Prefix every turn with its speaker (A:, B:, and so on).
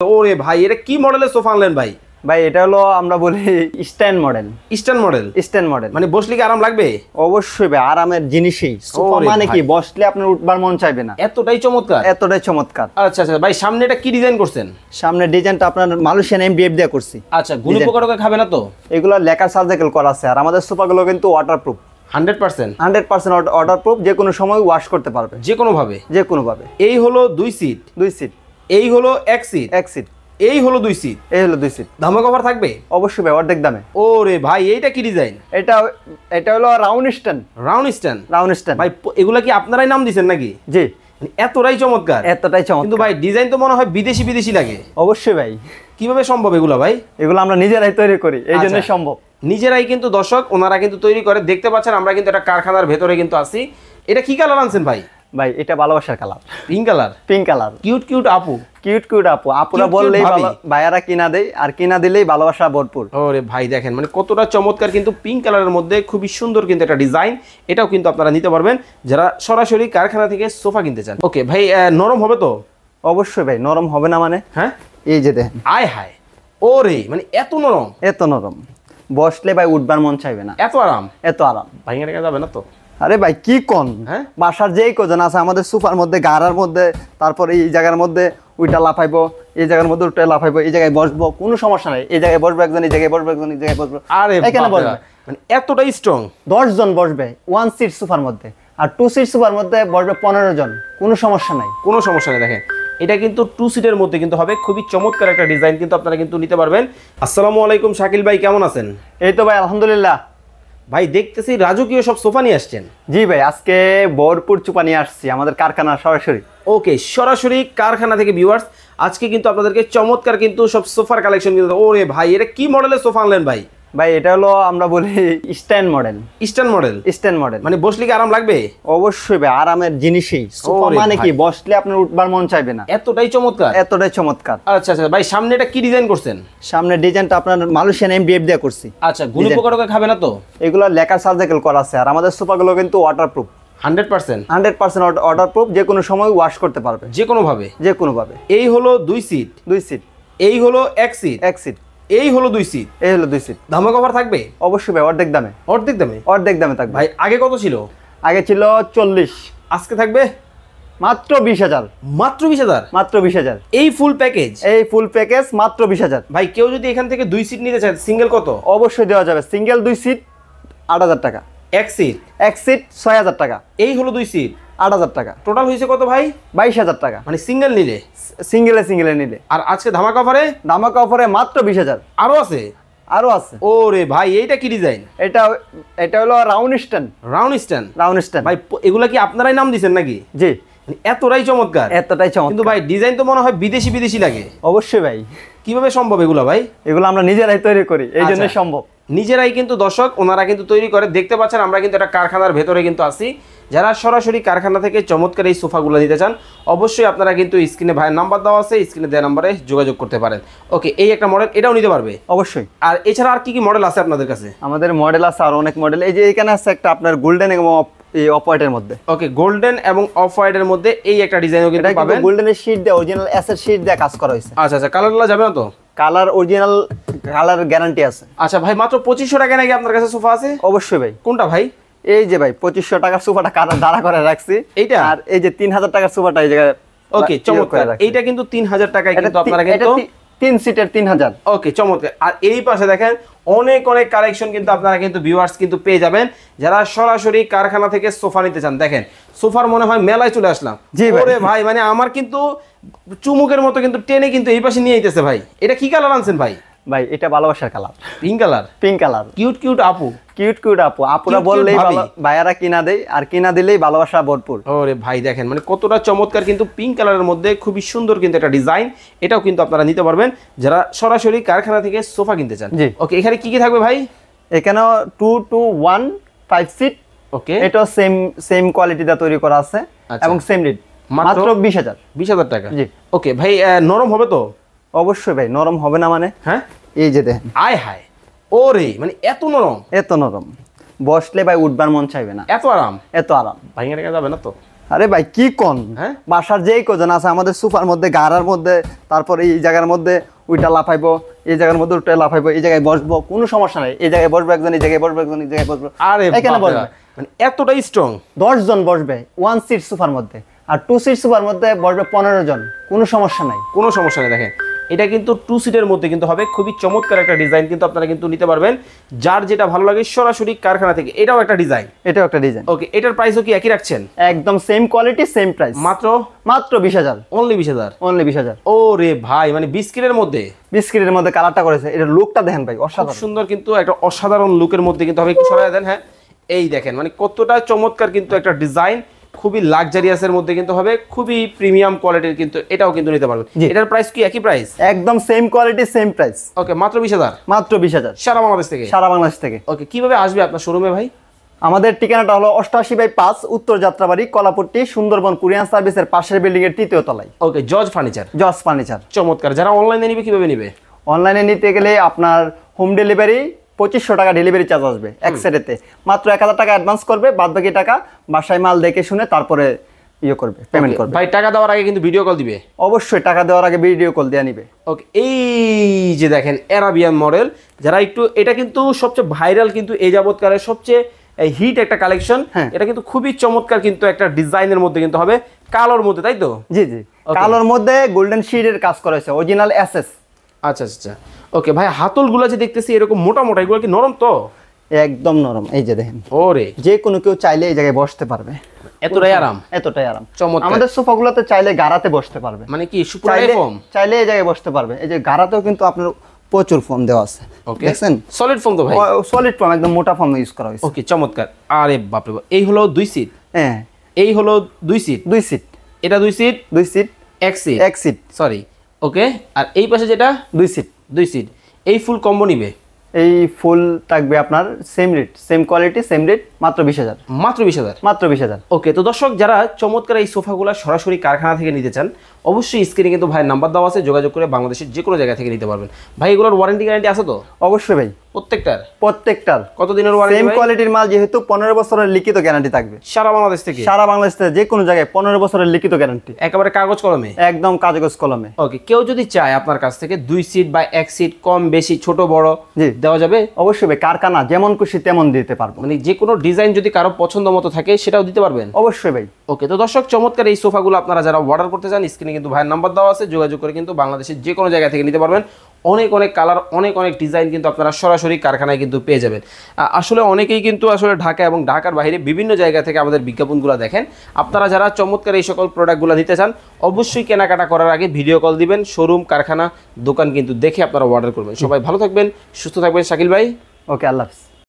A: ওরে ভাই এটা কি মডেলের সোফা আনলেন ভাই?
B: ভাই এটা হলো আমরা বলি stand model.
A: Stand model?
B: Stand model
A: মানে বসলে কি আরাম লাগবে?
B: অবশ্যই ভাই, আরামের জিনিসই সোফা মানে কি বসলে আপনার উঠবার মন চাইবে না,
A: এতটাই চমৎকার।
B: এতটাই চমৎকার।
A: আচ্ছা আচ্ছা ভাই, সামনে এটা কি ডিজাইন করছেন?
B: সামনে ডিজাইনটা আপনার মালয়েশিয়ান এমডিএফ দিয়ে করছি।
A: আচ্ছা, গুলি পোকা টোকা খাবে না তো?
B: এগুলো লেকার সার্জিক্যাল করা আছে, আর আমাদের সোফাগুলো কিন্তু ওয়াটারপ্রুফ
A: 100%।
B: 100% ওয়াটারপ্রুফ, যে কোনো সময় ওয়াশ করতে পারবে,
A: যে কোনো ভাবে,
B: যে কোনো ভাবে।
A: এই হলো 2 সিট,
B: 2 সিট।
A: এই হলো 1 সিট,
B: 1 সিট।
A: এই হলো 2 সিট,
B: এই হলো 2 সিট।
A: ধামাকা অফার থাকবে
B: অবশ্যই ভাই, অর্ধেক দামে।
A: ওরে ভাই এইটা কি ডিজাইন?
B: এটা এটা হলো round stand.
A: Round stand?
B: Round stand
A: ভাই এগুলা কি আপনারাই নাম দিবেন নাকি?
B: জি।
A: মানে এতটাই চমৎকার,
B: এতটাই চমৎকার।
A: কিন্তু ভাই ডিজাইন তো মনে হয় বিদেশি বিদেশি লাগে।
B: অবশ্যই ভাই।
A: কিভাবে সম্ভব এগুলা ভাই?
B: এগুলো আমরা নিজেরাই তৈরি করি, এই জন্য
A: আচ্ছা।
B: সম্ভব।
A: নিজেরাই কিন্তু দর্শক ওনারা কিন্তু তৈরি করে, দেখতে পাচ্ছেন আমরা কিন্তু একটা কারখানার ভেতরে কিন্তু আছি। এটা কি কালার আনছেন ভাই?
B: ভাই এটা ভালোবাসার colour.
A: Pink colour?
B: Pink colour.
A: Cute cute আপু,
B: কিউট কিউট আপু। আপুরা বললেই ভাইয়ারা কিনা দেয়, আর কিনা দিলেই ভালোবাসা ভরপুর।
A: ওরে ভাই দেখেন মানে কতটা চমৎকার, কিন্তু পিঙ্ক কালারের মধ্যে খুবই সুন্দর কিন্তু একটা ডিজাইন। এটাও কিন্তু আপনারা নিতে পারবেন যারা সরাসরি কারখানা থেকে সোফা কিনতে চান। ওকে ভাই, নরম হবে তো?
B: অবশ্যই ভাই, নরম হবে না মানে?
A: হ্যাঁ,
B: এই যে দেখেন।
A: আয় হায়, ওরে মানে এত নরম,
B: এত নরম, বসলে ভাই উঠবার মন চাইবে না,
A: এত আরাম।
B: এত আরাম।
A: ভাইয়া রেখে যাবে না তো?
B: আরে ভাই কি কোন,
A: হ্যাঁ
B: বাসার যেই কজন আছে আমাদের সোফার মধ্যে, গাড়ার মধ্যে, তারপরে এই জায়গার মধ্যে উইটা লাফাইবো, এই জায়গার মধ্যে উইটা লাফাইবো, এই জায়গায় বসবো, কোনো সমস্যা নাই। এই জায়গায় বসবো একজন, এই জায়গায় বসবো একজন, এই জায়গায় বসবো,
A: আরে
B: এখানে বসবে।
A: মানে এতটাই স্ট্রং।
B: 10 জন বসবে 1 সিট সোফার মধ্যে, আর 2 সিট সোফার মধ্যে বসবে 15 জন, কোনো সমস্যা নাই।
A: কোনো সমস্যা নেই। দেখেন এটা কিন্তু 2 সিটের মধ্যে কিন্তু হবে, খুবই চমৎকার একটা ডিজাইন কিন্তু আপনারা কিন্তু নিতে পারবেন। আসসালামু আলাইকুম শাকিল ভাই, কেমন আছেন?
B: এই তো ভাই আলহামদুলিল্লাহ।
A: ভাই দেখতেছি রাজকীয় সব সোফা নিয়ে আসছেন।
B: জি ভাই, আজকে ভরপুর চুপা নিয়ে আসছি আমাদের কারখানা সরাসরি।
A: ওকে, সরাসরি কারখানা থেকে ভিউয়ার্স, আজকে কিন্তু আপনাদেরকে চমৎকার কিন্তু সব সোফার কালেকশন কিন্তু। ওরে ভাই এটা কি মডেলের সোফা আনলেন ভাই?
B: ভাই এটা হলো আমরা বলি stand model.
A: Stand model?
B: Stand model.
A: মানে বসলে কি আরাম লাগবে?
B: অবশ্যই ভাই, আরামের জিনিসই সোফা মানে কি বসলে আপনার উঠবার মন চাইবে না,
A: এতটাই চমৎকার,
B: এতটাই চমৎকার।
A: আচ্ছা আচ্ছা ভাই, সামনে এটা কি ডিজাইন করছেন?
B: সামনে ডিজাইনটা আপনার মালয়েশিয়ান এমডিএফ দিয়ে করছি।
A: আচ্ছা, গুলি পোকা টোকা খাবে না তো?
B: এগুলো লেকার সার্জিক্যাল করা আছে, আর আমাদের সোফাগুলো কিন্তু ওয়াটারপ্রুফ
A: 100%।
B: 100% ওয়াটারপ্রুফ, যে কোনো সময় ওয়াশ করতে পারবে,
A: যে কোনো ভাবে,
B: যে কোনো ভাবে।
A: এই হলো 2 সিট,
B: 2 সিট।
A: এই হলো 1 সিট,
B: 1 সিট।
A: এই হলো 2 সিট,
B: এই হলো 2 সিট।
A: ধামাকা অফার থাকবে?
B: অবশ্যই ভাই, অর্ধেক দামে।
A: অর্ধেক দামে?
B: অর্ধেক দামে থাকবে
A: ভাই। আগে কত ছিল?
B: আগে ছিল 40,
A: আজকে থাকবে
B: মাত্র 20,000।
A: মাত্র 20,000?
B: মাত্র 20,000।
A: এই ফুল প্যাকেজ?
B: এই ফুল প্যাকেজ মাত্র 20,000।
A: ভাই কেউ যদি এখান থেকে 2 সিট নিতে চায়, সিঙ্গেল কত?
B: অবশ্যই দেওয়া যাবে। সিঙ্গেল 2 সিট 8,000 টাকা।
A: 1 সিট?
B: 1 সিট 6,000 টাকা।
A: এই হলো 2 সিট
B: 8,000 টাকা।
A: টোটাল হয়েছে কত ভাই?
B: 22,000 টাকা।
A: মানে সিঙ্গেল নিলে?
B: সিঙ্গেলে নিলে।
A: আর আজকে ধামাকা অফারে?
B: ধামাকা অফারে মাত্র 20,000।
A: আরো আছে?
B: আরো আছে।
A: ওরে ভাই এইটা কি ডিজাইন?
B: এটা এটা হলো round stand.
A: Round stand?
B: Round stand.
A: ভাই এগুলা কি আপনারাই নাম দিবেন নাকি?
B: জি।
A: মানে এতটাই চমৎকার,
B: এতটাই চমৎকার।
A: কিন্তু ভাই ডিজাইন তো মনে হয় বিদেশি বিদেশি লাগে।
B: অবশ্যই ভাই।
A: কিভাবে সম্ভব এগুলা ভাই?
B: এগুলো আমরা নিজেরাই তৈরি করি, এই জন্য
A: আচ্ছা।
B: সম্ভব।
A: নিজেরাই কিন্তু দর্শক ওনারা কিন্তু তৈরি করে, দেখতে পাচ্ছেন আমরা কিন্তু একটা কারখানার ভেতরে কিন্তু আছি। যারা সরাসরি কারখানা থেকে চমৎকার এই সোফাগুলো নিতে চান, অবশ্যই আপনারা কিন্তু স্ক্রিনে ভাইয়ের নাম্বার দেওয়া আছে, স্ক্রিনে দেওয়া নাম্বারে যোগাযোগ করতে পারেন। ওকে, এই একটা মডেল, এটাও নিতে পারবে?
B: অবশ্যই।
A: আর এছাড়া আর কি কি মডেল আছে আপনাদের কাছে?
B: আমাদের মডেল আছে আর অনেক মডেল। এই যে এখানে আছে একটা আপনার গোল্ডেন এবং অফ হোয়াইটের মধ্যে।
A: ওকে, গোল্ডেন এবং অফ হোয়াইটের মধ্যে এই একটা ডিজাইনও কিন্তু পাবেন।
B: গোল্ডেনের শীট দিয়ে, অরিজিনাল এসের শীট দিয়ে কাজ করা হয়েছে।
A: আচ্ছা আচ্ছা, কালারগুলো যাবে না তো?
B: কালার অরিজিনাল, কালার গ্যারান্টি আছে।
A: আচ্ছা ভাই, মাত্র 2500 টাকা নাকি আপনার কাছে সোফা আছে?
B: অবশ্যই ভাই।
A: কোনটা ভাই?
B: এই যে ভাই 2500 টাকার সোফাটা দাঁড়া করে রাখছি
A: এইটা।
B: আর এই যে 3,000 টাকার সোফাটা এই জায়গায়।
A: ওকে চমৎকার, এইটা কিন্তু 3,000 টাকায় কিন্তু আপনারা কিন্তু
B: 3 সিটের 3,000।
A: ওকে চমৎকার। আর এই পাশে দেখেন অনেক অনেক কালেকশন কিন্তু আপনারা কিন্তু ভিউয়ার্স কিন্তু পেয়ে যাবেন যারা সরাসরি কারখানা থেকে সোফা নিতে চান। দেখেন সোফার মনে হয় মেলায় চলে আসলাম। ওরে ভাই মানে আমার কিন্তু চুমুকের মতো কিন্তু টেনে কিন্তু এই পাশে নিয়ে আইতেছে ভাই। এটা কি কালার আনছেন ভাই?
B: ভাই এটা ভালোবাসার colour.
A: Pink colour?
B: Pink colour.
A: Cute cute আপু,
B: কিউট কিউট আপু। আপুরা বললেই ভাইয়ারা কিনা দেয়, আর কিনা দিলেই ভালোবাসা ভরপুর।
A: ওরে ভাই দেখেন মানে কতটা চমৎকার, কিন্তু পিঙ্ক কালারের মধ্যে খুবই সুন্দর কিন্তু একটা ডিজাইন। এটাও কিন্তু আপনারা নিতে পারবেন যারা সরাসরি কারখানা থেকে সোফা কিনতে চান। ওকে, এখানে কি কি থাকবে ভাই?
B: এখানে 2 to 1 5 সিট।
A: ওকে,
B: এটা সেম কোয়ালিটিতে তৈরি করা আছে এবং সেম রেট, মাত্র 20,000।
A: 20,000 টাকা?
B: জি।
A: ওকে ভাই, নরম হবে তো?
B: অবশ্যই ভাই, নরম হবে না মানে?
A: হ্যাঁ,
B: এই যে দেখেন।
A: আয় হায়, ওরে মানে এত নরম,
B: এত নরম, বসলে ভাই উঠবার মন চাইবে না,
A: এত আরাম,
B: এত আরাম।
A: ভাইয়া রেখে যাবে না তো?
B: আরে ভাই কি কোন
A: হ্যাঁ
B: বাসার যেই কজন আছে আমাদের সোফার মধ্যে গাড়ার মধ্যে তারপরে এই জায়গার মধ্যে ওইটা লাফাইবো এই জায়গার মধ্যে ওইটা লাফাইবো এই জায়গায় বসবো কোনো সমস্যা নাই এই জায়গায় বসবো একজন এই জায়গায় বসবো একজন এই জায়গায় বসবো
A: আরে
B: এখানে বসবে
A: মানে এতটাই স্ট্রং
B: 10 জন বসবে 1 সিট সোফার মধ্যে আর 2 সিট সোফার মধ্যে বসবে 15 জন কোনো সমস্যা নাই
A: কোনো সমস্যা নেই। দেখেন এটা কিন্তু 2 সিটের মধ্যে কিন্তু হবে, খুবই চমৎকার একটা ডিজাইন কিন্তু আপনারা কিন্তু নিতে পারবেন যার যেটা ভালো লাগে সরাসরি কারখানা থেকে। এটাও একটা ডিজাইন,
B: এটাও একটা ডিজাইন।
A: ওকে এটার প্রাইসও কি একই রাখছেন?
B: একদম সেম কোয়ালিটি সেম প্রাইস,
A: মাত্র
B: 20000
A: অনলি 20000
B: অনলি 20000।
A: ও রে ভাই মানে বিস্কিটের মধ্যে
B: বিস্কিটের মধ্যে কালারটা করেছে, এটা লুকটা দেখেন ভাই
A: খুব
B: অসাধারণ
A: সুন্দর, কিন্তু একটা অসাধারণ লুকের মধ্যে কিন্তু হবে। একটু সরাই দেন। হ্যাঁ এই দেখেন মানে কতটা চমৎকার কিন্তু একটা ডিজাইন, খুবই লাক্সারিয়াসের মধ্যে কিন্তু হবে, খুবই প্রিমিয়াম কোয়ালিটির কিন্তু এটাও কিন্তু নিতে পারবেন। এটার প্রাইস কি একই প্রাইস?
B: একদম সেম কোয়ালিটি সেম প্রাইস।
A: ওকে মাত্র 20000,
B: মাত্র 20000
A: সারা বাংলাদেশ থেকে।
B: সারা বাংলাদেশ থেকে।
A: ওকে কিভাবে আসবে আপনার শোরুমে ভাই?
B: আমাদের ঠিকানাটা হলো 88/5 উত্তর যাত্রাবাড়ি কলাপট্টি সুন্দরবন কুরিয়ান সার্ভিসের পাশের বিল্ডিং এর 3য় তলায়।
A: ওকে জজ ফার্নিচার।
B: জজ ফার্নিচার।
A: চমৎকার। যারা অনলাইনে নিবে কিভাবে নিবে?
B: অনলাইনে নিতে গেলে আপনার হোম ডেলিভারি 2500 টাকা ডেলিভারি চার্জ আসবে এক সেটেতে। মাত্র 1000 টাকা অ্যাডভান্স করবে, বাদ বাকি টাকা বাসায় মাল দেখে শুনে তারপরে করবে, পেমেন্ট করবে।
A: ভাই টাকা দেওয়ার আগে কিন্তু ভিডিও কল দিবে?
B: অবশ্যই টাকা দেওয়ার আগে ভিডিও কল দেয়া নিবে।
A: ওকে এই যে দেখেন অ্যারাবিয়ান মডেল, যারা একটু এটা কিন্তু সবচেয়ে ভাইরাল কিন্তু এই যাবৎকালের সবচেয়ে হিট একটা কালেকশন। এটা কিন্তু খুবই চমৎকার কিন্তু একটা ডিজাইনের মধ্যে কিন্তু হবে, কালোর মধ্যে, তাই তো?
B: জি জি, কালোর মধ্যে গোল্ডেন শিডের কাজ করা হয়েছে, অরিজিনাল এসএস।
A: আচ্ছা আচ্ছা ওকে ভাই হাতলগুলো যে দেখতেছি এরকম মোটা মোটা, এগুলো কি নরম তো?
B: একদম নরম। এই যে দেখেন,
A: ওরে
B: যে কোনো কেউ চাইলে এই জায়গায় বসতে পারবে,
A: এতটাই আরাম,
B: এতটাই আরাম।
A: চমৎকার।
B: আমাদের সোফাগুলোতে চাইলে গারাতে বসতে পারবে,
A: মানে কি সুপুরাই ফোম?
B: চাইলে এই জায়গায় বসতে পারবে। এই যে গারাতেও কিন্তু আপনার প্রচুর ফোম দেওয়া আছে, দেখছেন?
A: সলিড ফোম তো ভাই?
B: সলিড ফোম, একদম মোটা ফোম ইউজ করা হয়েছে।
A: ওকে চমৎকার। আরে বাপ রে বাপ, এই হলো 2 সিট।
B: হ্যাঁ
A: এই হলো 2 সিট।
B: 2 সিট,
A: এটা 2 সিট,
B: 2 সিট,
A: এক সিট,
B: এক সিট,
A: সরি। ওকে আর এই পাশে যেটা
B: 2 সিট,
A: 2 সিট, এই ফুল কম্বো নিবে?
B: এই ফুল থাকবে আপনার same rate, same quality same rate, মাত্র 20000।
A: মাত্র 20000,
B: মাত্র 20000।
A: ওকে তো দর্শক যারা চমৎকার এই সোফাগুলো সরাসরি কারখানা থেকে নিতে চান, অবশ্যই স্ক্রিনে কিন্তু ভাইয়ের নাম্বার দেওয়া আছে, যোগাযোগ করে বাংলাদেশের যে কোনো জায়গা থেকে নিতে পারবেন। ভাই এগুলোর ওয়ারেন্টি গ্যারান্টি আছে তো?
B: অবশ্যই ভাই,
A: প্রত্যেকটার?
B: প্রত্যেকটার।
A: কতদিনের ওয়ারেন্টি?
B: সেম কোয়ালিটির মাল যেহেতু 15 বছরের লিখিত গ্যারান্টি থাকবে
A: সারা বাংলাদেশ থেকে?
B: সারা বাংলাদেশ থেকে যে কোনো জায়গায় 15 বছরের লিখিত গ্যারান্টি,
A: একেবারে কাগজ কলমে?
B: একদম কাগজ কলমে।
A: ওকে কেউ যদি চায় আপনার কাছ থেকে 2 সিট বা 1 সিট কম বেশি ছোট বড় দেওয়া যাবে?
B: অবশ্যই ভাই, কারখানা যেমন খুশি তেমন দিতে পারবো,
A: মানে যে কোনো ডিজাইন যদি কারো পছন্দ মতো থাকে সেটাও দিতে পারবেন?
B: অবশ্যই ভাই।
A: ওকে তো দর্শক চমৎকার এই সোফাগুলো আপনারা যারা অর্ডার করতে চান, স্ক্রিনে কিন্তু ভাইয়ের নাম্বার দেওয়া আছে, যোগাযোগ করে কিন্তু বাংলাদেশের যে কোনো জায়গা থেকে নিতে পারবেন। অনেক অনেক কালার, অনেক অনেক ডিজাইন কিন্তু আপনারা সরাসরি কারখানায় কিন্তু পেয়ে যাবেন। আসলে অনেকেই কিন্তু আসলে ঢাকা এবং ঢাকার বাইরে বিভিন্ন জায়গা থেকে আমাদের বিজ্ঞাপনগুলো দেখেন। আপনারা যারা চমৎকার এই সকল প্রোডাক্টগুলো নিতে চান, অবশ্যই কেনাকাটা করার আগে ভিডিও কল দিবেন, শোরুম কারখানা দোকান কিন্তু দেখে আপনারা অর্ডার করবেন। সবাই ভালো থাকবেন, সুস্থ থাকবেন। শাকিল ভাই
B: ওকে, আল্লাহ হাফেজ।